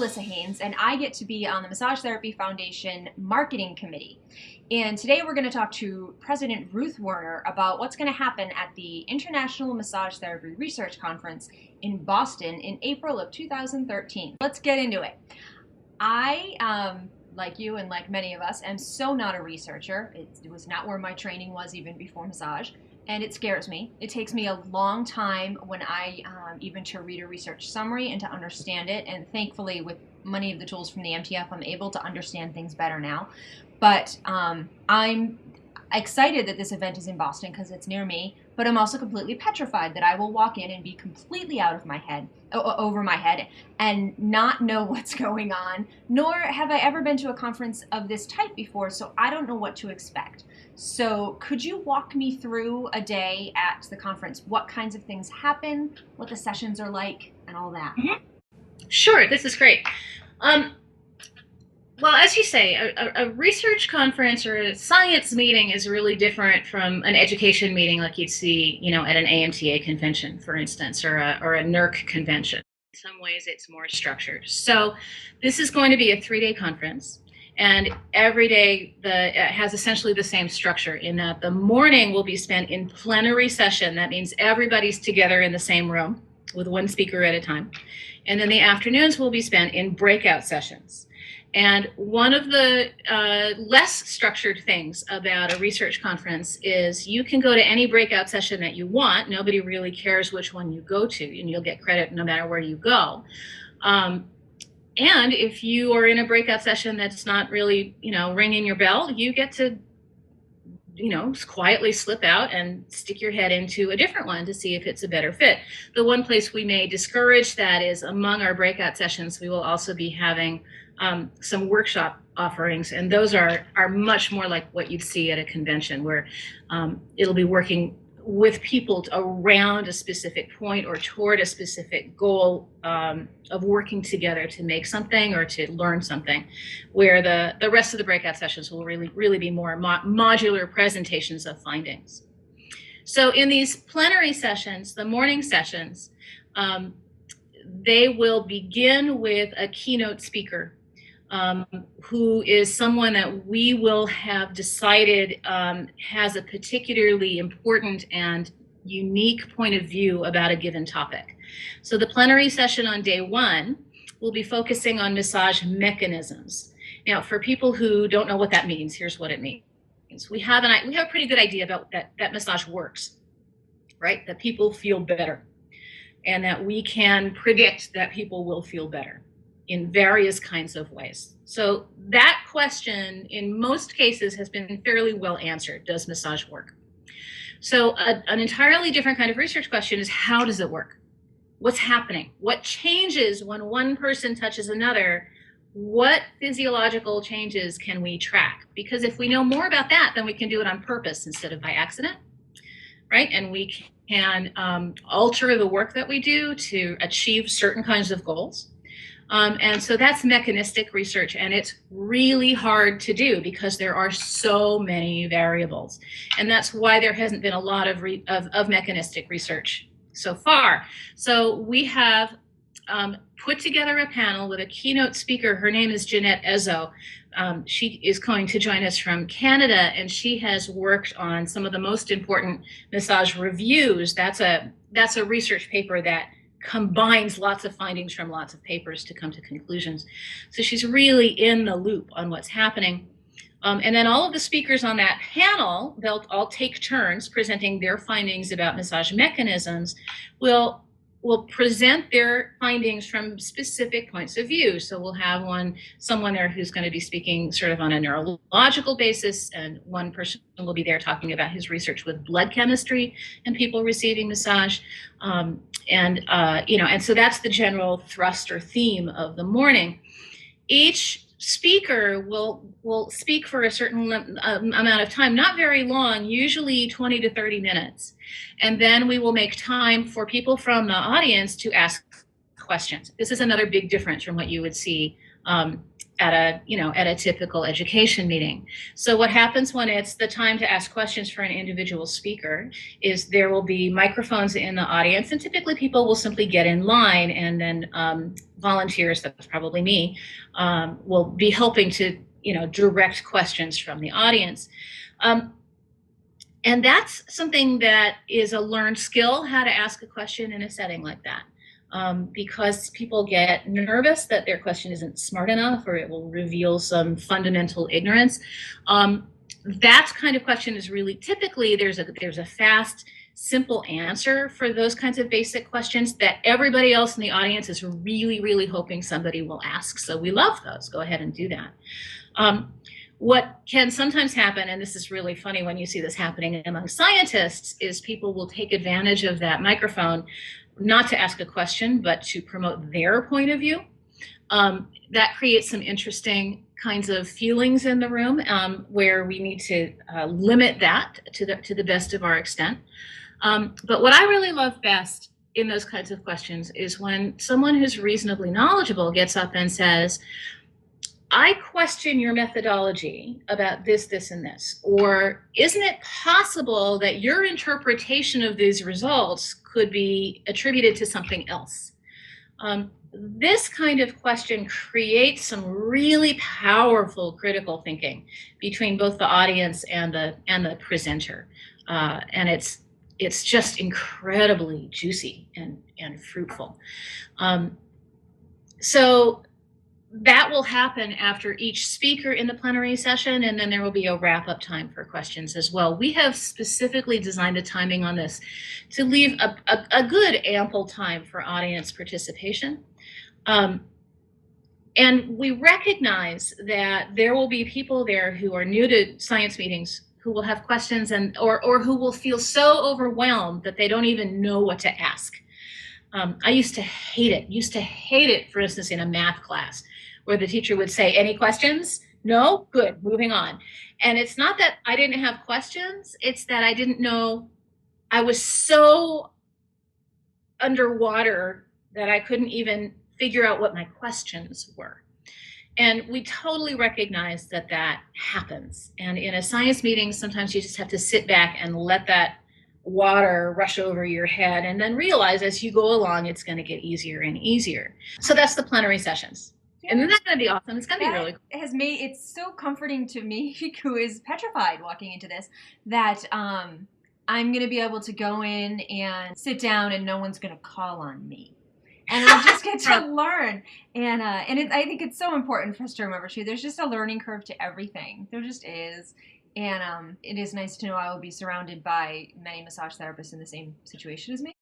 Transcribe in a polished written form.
Allissa Haines, and I get to be on the Massage Therapy Foundation Marketing Committee. And today we're going to talk to President Ruth Werner about what's going to happen at the International Massage Therapy Research Conference in Boston in April of 2013. Let's get into it. I, like you and like many of us, am so not a researcher. It was not where my training was even before massage. And it scares me. It takes me a long time when even to read a research summary and to understand it. And thankfully, with many of the tools from the MTF, I'm able to understand things better now. But I'm excited that this event is in Boston because it's near me. But I'm also completely petrified that I will walk in and be completely out of my head, over my head, and not know what's going on. Nor have I ever been to a conference of this type before, so I don't know what to expect. So could you walk me through a day at the conference? What kinds of things happen, what the sessions are like, and all that? Sure, this is great. Well, as you say, a research conference or a science meeting is really different from an education meeting like you'd see, at an AMTA convention, for instance, or a NERC convention. In some ways, it's more structured. So this is going to be a 3-day conference. And every day has essentially the same structure in that the morning will be spent in plenary session. That means everybody's together in the same room with one speaker at a time. And then the afternoons will be spent in breakout sessions. And one of the less structured things about a research conference is you can go to any breakout session that you want. Nobody really cares which one you go to, and you'll get credit no matter where you go. And if you are in a breakout session that's not really, ringing your bell, you get to, quietly slip out and stick your head into a different one to see if it's a better fit. The one place we may discourage that is among our breakout sessions, we will also be having some workshop offerings, and those are much more like what you'd see at a convention, where it'll be working with people around a specific point or toward a specific goal of working together to make something or to learn something, where the rest of the breakout sessions will really be more modular presentations of findings. So in these plenary sessions, the morning sessions, they will begin with a keynote speaker who is someone that we will have decided has a particularly important and unique point of view about a given topic. So the plenary session on day 1 will be focusing on massage mechanisms. Now, for people who don't know what that means, here's what it means. We have a pretty good idea about that massage works, right? That people feel better, and that we can predict that people will feel better in various kinds of ways. So that question, in most cases, has been fairly well answered. Does massage work? So an entirely different kind of research question is, how does it work? What's happening? What changes when one person touches another? What physiological changes can we track? Because if we know more about that, then we can do it on purpose instead of by accident, right? And we can alter the work that we do to achieve certain kinds of goals. And so that's mechanistic research, and it's really hard to do because there are so many variables. And that's why there hasn't been a lot of mechanistic research so far. So we have put together a panel with a keynote speaker. Her name is Jeanette Ezo. She is going to join us from Canada, and she has worked on some of the most important massage reviews. That's a research paper that combines lots of findings from lots of papers to come to conclusions. So she's really in the loop on what's happening. And then all of the speakers on that panel, they'll all take turns presenting their findings about massage mechanisms. Will present their findings from specific points of view. So we'll have someone there who's going to be speaking sort of on a neurological basis, and one person will be there talking about his research with blood chemistry and people receiving massage. And so that's the general thrust or theme of the morning. Each speaker will speak for a certain amount of time, not very long, usually 20 to 30 minutes. And then we will make time for people from the audience to ask questions. This is another big difference from what you would see at a typical education meeting. So what happens when it's the time to ask questions for an individual speaker is there will be microphones in the audience, and typically people will simply get in line, and then volunteers, that's probably me, will be helping to direct questions from the audience. And that's something that is a learned skill, how to ask a question in a setting like that. Because people get nervous that their question isn't smart enough or it will reveal some fundamental ignorance. That kind of question is really typically there's a fast, simple answer for those kinds of basic questions that everybody else in the audience is really, really hoping somebody will ask. So we love those. Go ahead and do that. What can sometimes happen, and this is really funny when you see this happening among scientists, is people will take advantage of that microphone not to ask a question, but to promote their point of view. That creates some interesting kinds of feelings in the room where we need to limit that to the best of our extent. But what I really love best in those kinds of questions is when someone who's reasonably knowledgeable gets up and says, I question your methodology about this, this, and this. Or isn't it possible that your interpretation of these results could be attributed to something else? This kind of question creates some really powerful critical thinking between both the audience and the presenter. And it's just incredibly juicy and fruitful. So that will happen after each speaker in the plenary session, and then there will be a wrap-up time for questions as well. We have specifically designed the timing on this to leave a good ample time for audience participation. And we recognize that there will be people there who are new to science meetings who will have questions or who will feel so overwhelmed that they don't even know what to ask. I used to hate it, for instance, in a math class, where the teacher would say, any questions? No? Good, moving on. And it's not that I didn't have questions, it's that I didn't know, I was so underwater that I couldn't even figure out what my questions were. And we totally recognize that that happens. And in a science meeting, sometimes you just have to sit back and let that water rush over your head and then realize as you go along, it's going to get easier and easier. So that's the plenary sessions. And then that's going to be awesome. It's going to be really cool. It's so comforting to me, who is petrified walking into this, that I'm going to be able to go in and sit down and no one's going to call on me. And I just get to learn. And I think it's so important for us to remember, too, there's just a learning curve to everything. There just is. And it is nice to know I will be surrounded by many massage therapists in the same situation as me.